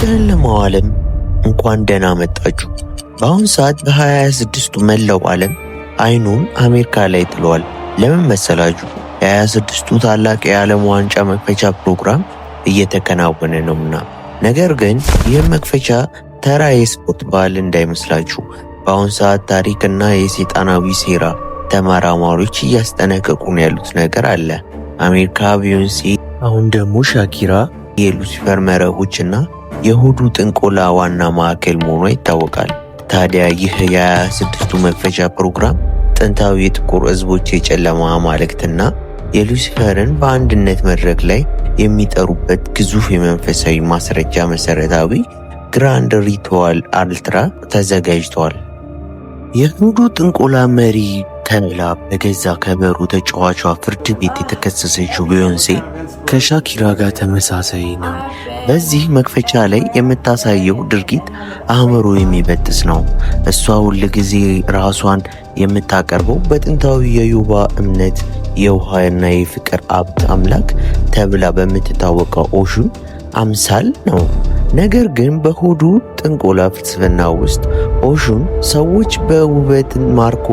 ጨለማው ዓለም እንኳን ደህና መጣችሁ። በአሁን ሰዓት በ2026ቱ መላው ዓለም አይኑን አሜሪካ ላይ ጥሏል። ለምን መሰላችሁ? የ26ቱ ታላቅ የዓለም ዋንጫ መክፈቻ ፕሮግራም እየተከናወነ ነውና። ነገር ግን ይህ መክፈቻ ተራ የስፖርት በዓል እንዳይመስላችሁ። በአሁን ሰዓት ታሪክና የሰይጣናዊ ሴራ ተመራማሪዎች እያስጠነቀቁን ያሉት ነገር አለ። አሜሪካ ቢዮንሴ፣ አሁን ደግሞ ሻኪራ የሉሲፈር መረቦችና የሁዱ ጥንቆላ ዋና ማዕከል መሆኗ ይታወቃል። ታዲያ ይህ የ26ቱ መክፈቻ ፕሮግራም ጥንታዊ የጥቁር ሕዝቦች የጨለማ አማልክትና የሉሲፈርን በአንድነት መድረክ ላይ የሚጠሩበት ግዙፍ የመንፈሳዊ ማስረጃ መሰረታዊ ግራንድ ሪቱዋል አልትራ ተዘጋጅቷል። የሁዱ ጥንቆላ መሪ ተብላ በገዛ ከበሩ ተጫዋቿ ፍርድ ቤት የተከሰሰችው ቢዮንሴ ከሻኪራ ጋር ተመሳሳይ ነው። በዚህ መክፈቻ ላይ የምታሳየው ድርጊት አእምሮ የሚበጥስ ነው። እሷ ሁል ጊዜ ራሷን የምታቀርበው በጥንታዊ የዩባ እምነት የውሃና የፍቅር አብት አምላክ ተብላ በምትታወቀው ኦሹን አምሳል ነው። ነገር ግን በሁዱ ጥንቆላ ፍልስፍና ውስጥ ኦሹን ሰዎች በውበትን ማርኮ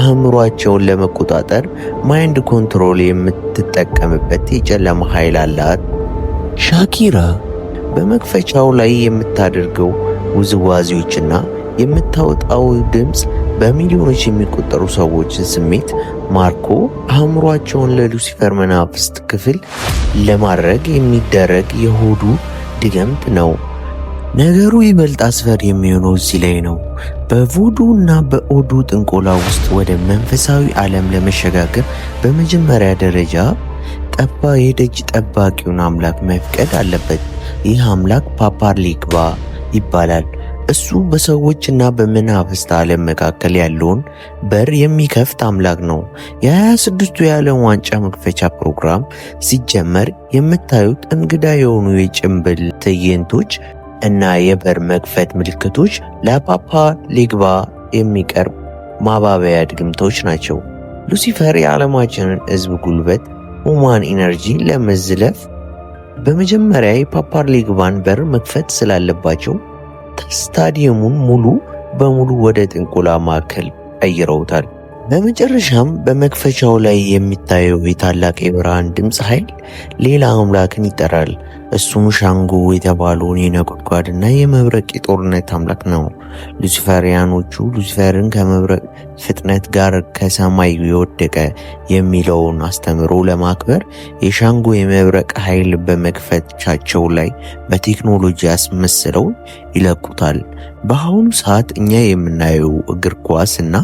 አእምሯቸውን ለመቆጣጠር ማይንድ ኮንትሮል የምትጠቀምበት የጨለማ ኃይል አላት። ሻኪራ በመክፈቻው ላይ የምታደርገው ውዝዋዜዎችና የምታወጣው ድምፅ በሚሊዮኖች የሚቆጠሩ ሰዎችን ስሜት ማርኮ አእምሯቸውን ለሉሲፈር መናፍስት ክፍል ለማድረግ የሚደረግ የሁዱ ድግምት ነው። ነገሩ ይበልጥ አስፈሪ የሚሆነው እዚህ ላይ ነው። በቮዱ እና በኦዱ ጥንቆላ ውስጥ ወደ መንፈሳዊ ዓለም ለመሸጋገር በመጀመሪያ ደረጃ የደጅ ጠባቂውን አምላክ መፍቀድ አለበት። ይህ አምላክ ፓፓርሊግባ ይባላል። እሱ በሰዎችና በመናፍስት ዓለም መካከል ያለውን በር የሚከፍት አምላክ ነው። የ26ቱ የዓለም ዋንጫ መክፈቻ ፕሮግራም ሲጀመር የምታዩት እንግዳ የሆኑ የጭንብል ትዕይንቶች እና የበር መክፈት ምልክቶች ለፓፓ ሊግባ የሚቀርብ ማባበያ ድግምቶች ናቸው። ሉሲፈር የዓለማችንን ሕዝብ ጉልበት ሁማን ኢነርጂ ለመዝለፍ በመጀመሪያ የፓፓ ሊግባን በር መክፈት ስላለባቸው ስታዲየሙን ሙሉ በሙሉ ወደ ጥንቆላ ማዕከል ቀይረውታል። በመጨረሻም በመክፈቻው ላይ የሚታየው የታላቅ የብርሃን ድምፅ ኃይል ሌላ አምላክን ይጠራል። እሱም ሻንጎ የተባለውን የነጎድጓድና የመብረቅ የጦርነት አምላክ ነው። ሉሲፈሪያኖቹ ሉሲፈርን ከመብረቅ ፍጥነት ጋር ከሰማይ የወደቀ የሚለውን አስተምሮ ለማክበር የሻንጎ የመብረቅ ኃይል በመክፈቻቸው ላይ በቴክኖሎጂ አስመስለው ይለቁታል። በአሁኑ ሰዓት እኛ የምናየው እግር ኳስ እና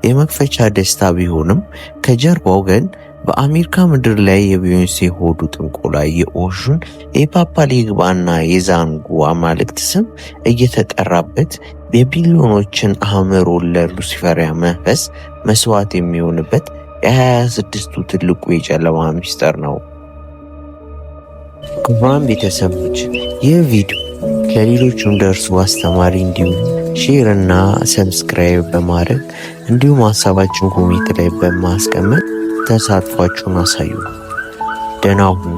የመክፈቻ ደስታ ቢሆንም ከጀርባው ግን በአሜሪካ ምድር ላይ የቢዮንሴ ሆዱ ጥንቆላ የኦሹን የፓፓ ሊግባና የዛንጉ አማልክት ስም እየተጠራበት የቢሊዮኖችን አእምሮ ለሉሲፈሪያ መንፈስ መስዋዕት የሚሆንበት የ26ቱ ትልቁ የጨለማ ሚስጥር ነው። ክቡራን ቤተሰቦች ይህ ቪዲዮ ለሌሎቹም ደርሶ አስተማሪ እንዲሁም ሼር እና ሰብስክራይብ በማድረግ እንዲሁም ሀሳባችሁን ኮሜንት ላይ በማስቀመጥ ተሳትፏችሁን አሳዩ። ደህና ሁኑ።